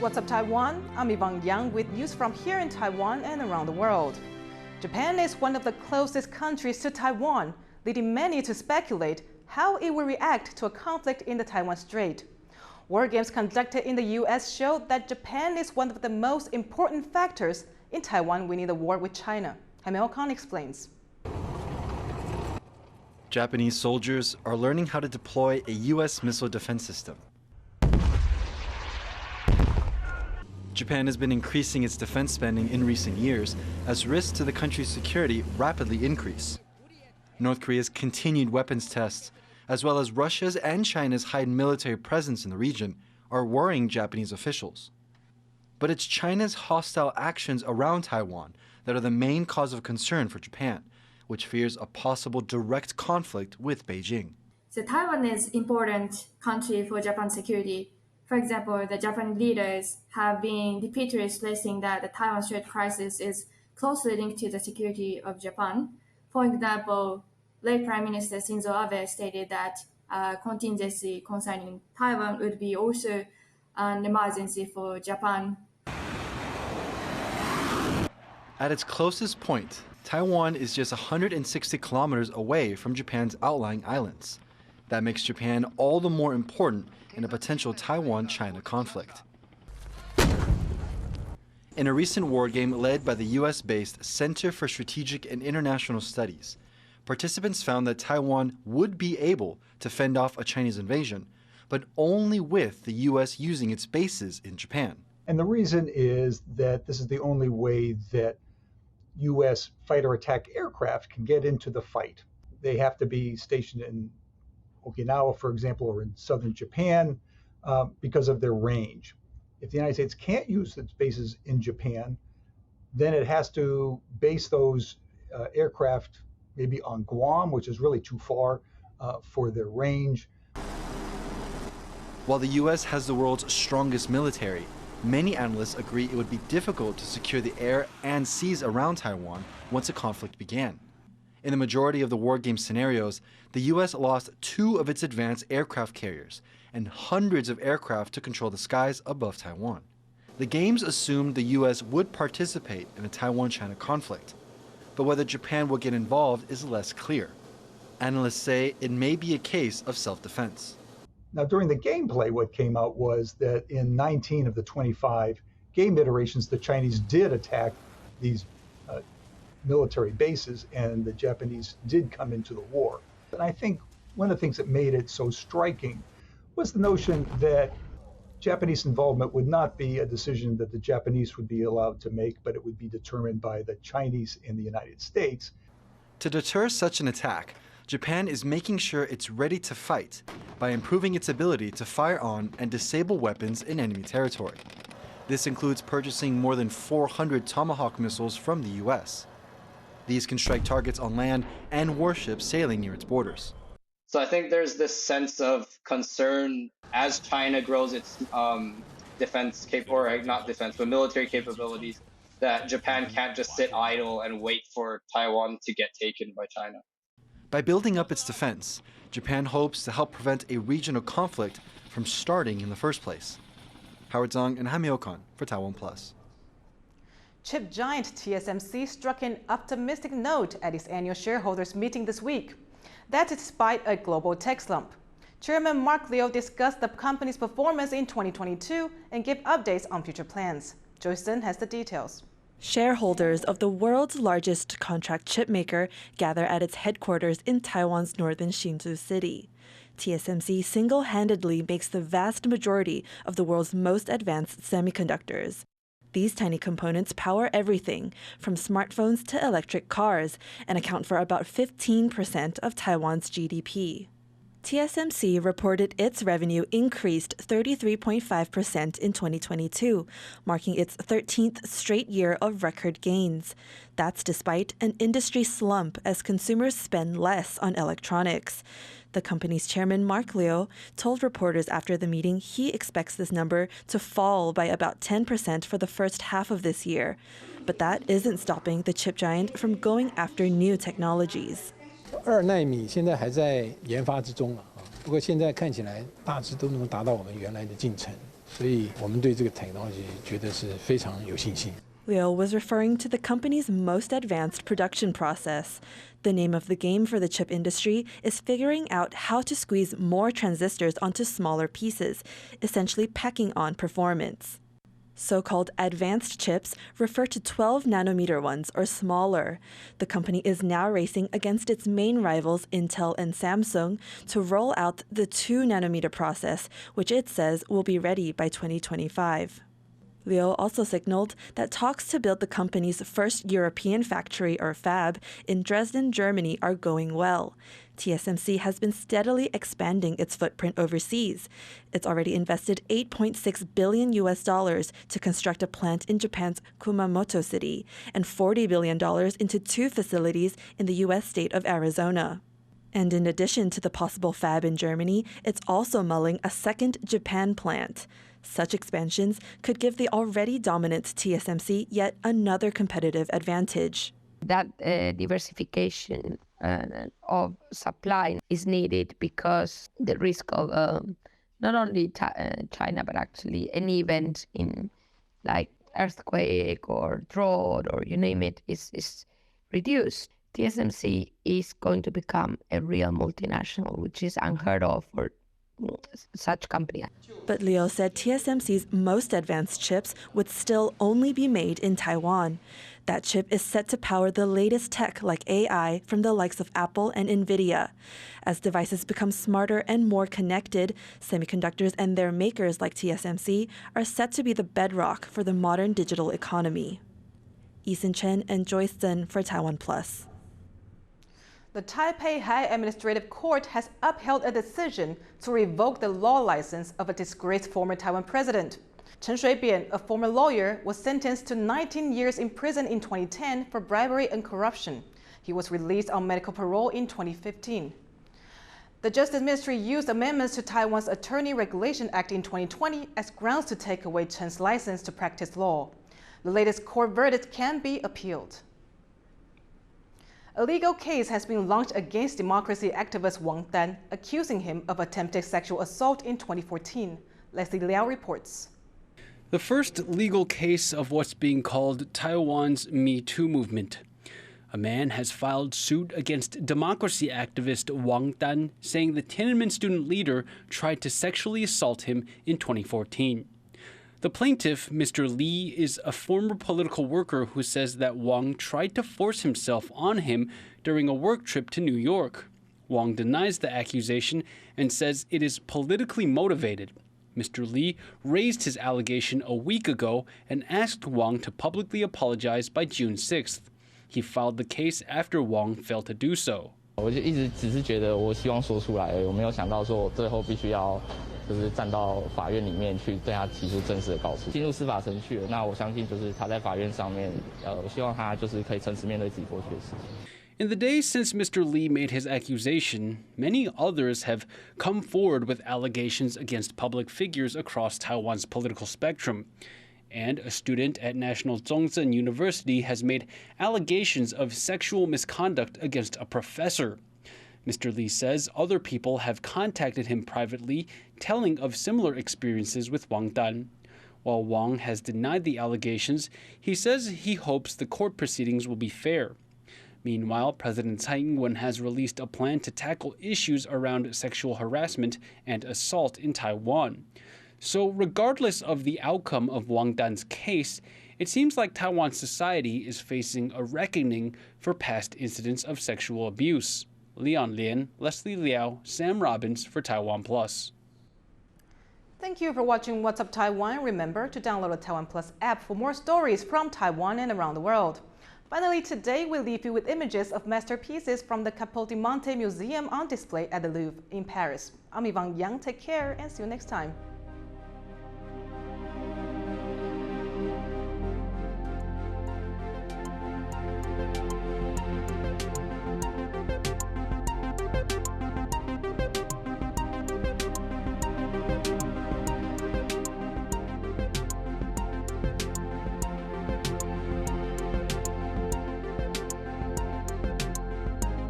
What's up, Taiwan? I'm Yvonne Yang with news from here in Taiwan and around the world. Japan is one of the closest countries to Taiwan, leading many to speculate how it will react to a conflict in the Taiwan Strait. War games conducted in the U.S. show that Japan is one of the most important factors in Taiwan winning the war with China. Hamilton explains. Japanese soldiers are learning how to deploy a U.S. missile defense system. Japan has been increasing its defense spending in recent years as risks to the country's security rapidly increase. North Korea's continued weapons tests, as well as Russia's and China's heightened military presence in the region, are worrying Japanese officials. But it's China's hostile actions around Taiwan that are the main cause of concern for Japan, which fears a possible direct conflict with Beijing. So Taiwan is an important country for Japan's security. For example, the Japanese leaders have been repeatedly stressing that the Taiwan Strait crisis is closely linked to the security of Japan. For example, late Prime Minister Shinzo Abe stated that contingency concerning Taiwan would be also an emergency for Japan. At its closest point, Taiwan is just 160 kilometers away from Japan's outlying islands. That makes Japan all the more important in a potential Taiwan-China conflict. In a recent war game led by the US-based Center for Strategic and International Studies, participants found that Taiwan would be able to fend off a Chinese invasion, but only with the US using its bases in Japan. And the reason is that this is the only way that US fighter attack aircraft can get into the fight. They have to be stationed in Okinawa, for example, or in southern Japan because of their range. If the United States can't use its bases in Japan, then it has to base those aircraft maybe on Guam, which is really too far for their range. While the US has the world's strongest military, many analysts agree it would be difficult to secure the air and seas around Taiwan once a conflict began. In the majority of the war game scenarios, the US lost 2 of its advanced aircraft carriers and hundreds of aircraft to control the skies above Taiwan. The games assumed the US would participate in a Taiwan-China conflict, but whether Japan will get involved is less clear. Analysts say it may be a case of self-defense. Now, during the gameplay, what came out was that in 19 of the 25 game iterations, the Chinese did attack these military bases, and the Japanese did come into the war. And I think one of the things that made it so striking was the notion that Japanese involvement would not be a decision that the Japanese would be allowed to make, but it would be determined by the Chinese in the United States. To deter such an attack, Japan is making sure it's ready to fight by improving its ability to fire on and disable weapons in enemy territory. This includes purchasing more than 400 Tomahawk missiles from the US. These can strike targets on land and warships sailing near its borders. So I think there's this sense of concern as China grows its military capabilities, that Japan can't just sit idle and wait for Taiwan to get taken by China. By building up its defense, Japan hopes to help prevent a regional conflict from starting in the first place. Howard Zhang and Hamilton for TaiwanPlus. Chip giant TSMC struck an optimistic note at its annual shareholders meeting this week. That's despite a global tech slump. Chairman Mark Liu discussed the company's performance in 2022 and gave updates on future plans. Joyson has the details. Shareholders of the world's largest contract chip maker gather at its headquarters in Taiwan's northern Hsinchu city. TSMC single-handedly makes the vast majority of the world's most advanced semiconductors. These tiny components power everything, from smartphones to electric cars, and account for about 15% of Taiwan's GDP. TSMC reported its revenue increased 33.5% in 2022, marking its 13th straight year of record gains. That's despite an industry slump as consumers spend less on electronics. The company's chairman, Mark Liu, told reporters after the meeting he expects this number to fall by about 10% for the first half of this year. But that isn't stopping the chip giant from going after new technologies. 2奈米现在还在研发之中不过现在看起来大致都能达到我们原来的进程。所以我们对这个 technology 觉得是非常有信心。 Liu was referring to the company's most advanced production process. The name of the game for the chip industry is figuring out how to squeeze more transistors onto smaller pieces, essentially packing on performance. So-called advanced chips refer to 12-nanometer ones or smaller. The company is now racing against its main rivals Intel and Samsung to roll out the 2-nanometer process, which it says will be ready by 2025. Liu also signaled that talks to build the company's first European factory or fab in Dresden, Germany are going well. TSMC has been steadily expanding its footprint overseas. It's already invested $8.6 billion to construct a plant in Japan's Kumamoto city and $40 billion into 2 facilities in the U.S. state of Arizona. And in addition to the possible fab in Germany, it's also mulling a second Japan plant. Such expansions could give the already dominant TSMC yet another competitive advantage. That diversification of supply is needed because the risk of not only China, but actually any event in like earthquake or drought or you name it is reduced. TSMC is going to become a real multinational, which is unheard of for such company. But Liu said TSMC's most advanced chips would still only be made in Taiwan. That chip is set to power the latest tech like AI from the likes of Apple and Nvidia. As devices become smarter and more connected, semiconductors and their makers like TSMC are set to be the bedrock for the modern digital economy. Eason Chen and Joyce Zhen for TaiwanPlus. The Taipei High Administrative Court has upheld a decision to revoke the law license of a disgraced former Taiwan president. Chen Shui-bian, a former lawyer, was sentenced to 19 years in prison in 2010 for bribery and corruption. He was released on medical parole in 2015. The Justice Ministry used amendments to Taiwan's Attorney Regulation Act in 2020 as grounds to take away Chen's license to practice law. The latest court verdict can be appealed. A legal case has been launched against democracy activist Wang Dan, accusing him of attempted sexual assault in 2014. Leslie Liao reports. The first legal case of what's being called Taiwan's MeToo movement. A man has filed suit against democracy activist Wang Dan, saying the Tiananmen student leader tried to sexually assault him in 2014. The plaintiff, Mr. Li, is a former political worker who says that Wang tried to force himself on him during a work trip to New York. Wang denies the accusation and says it is politically motivated. Mr. Li raised his allegation a week ago and asked Wang to publicly apologize by June 6th. He filed the case after Wang failed to do so. 我就一直只是觉得我希望说出来，我没有想到说我最后必须要就是站到法院里面去对他提出正式的告诉，进入司法程序了。那我相信就是他在法院上面，我希望他就是可以诚实面对自己过去的事情。 In the days since Mr. Li made his accusation, many others have come forward with allegations against public figures across Taiwan's political spectrum. And a student at National Zhongzhen University has made allegations of sexual misconduct against a professor. Mr. Li says other people have contacted him privately, telling of similar experiences with Wang Dan. While Wang has denied the allegations, he says he hopes the court proceedings will be fair. Meanwhile, President Tsai Ing-wen has released a plan to tackle issues around sexual harassment and assault in Taiwan. So regardless of the outcome of Wang Dan's case, it seems like Taiwan society is facing a reckoning for past incidents of sexual abuse. Leon Lin, Leslie Liao, Sam Robbins for TaiwanPlus. Thank you for watching What's Up Taiwan. Remember to download the TaiwanPlus app for more stories from Taiwan and around the world. Finally, today we leave you with images of masterpieces from the Capodimonte Museum on display at the Louvre in Paris. I'm Yvonne Yang. Take care and see you next time.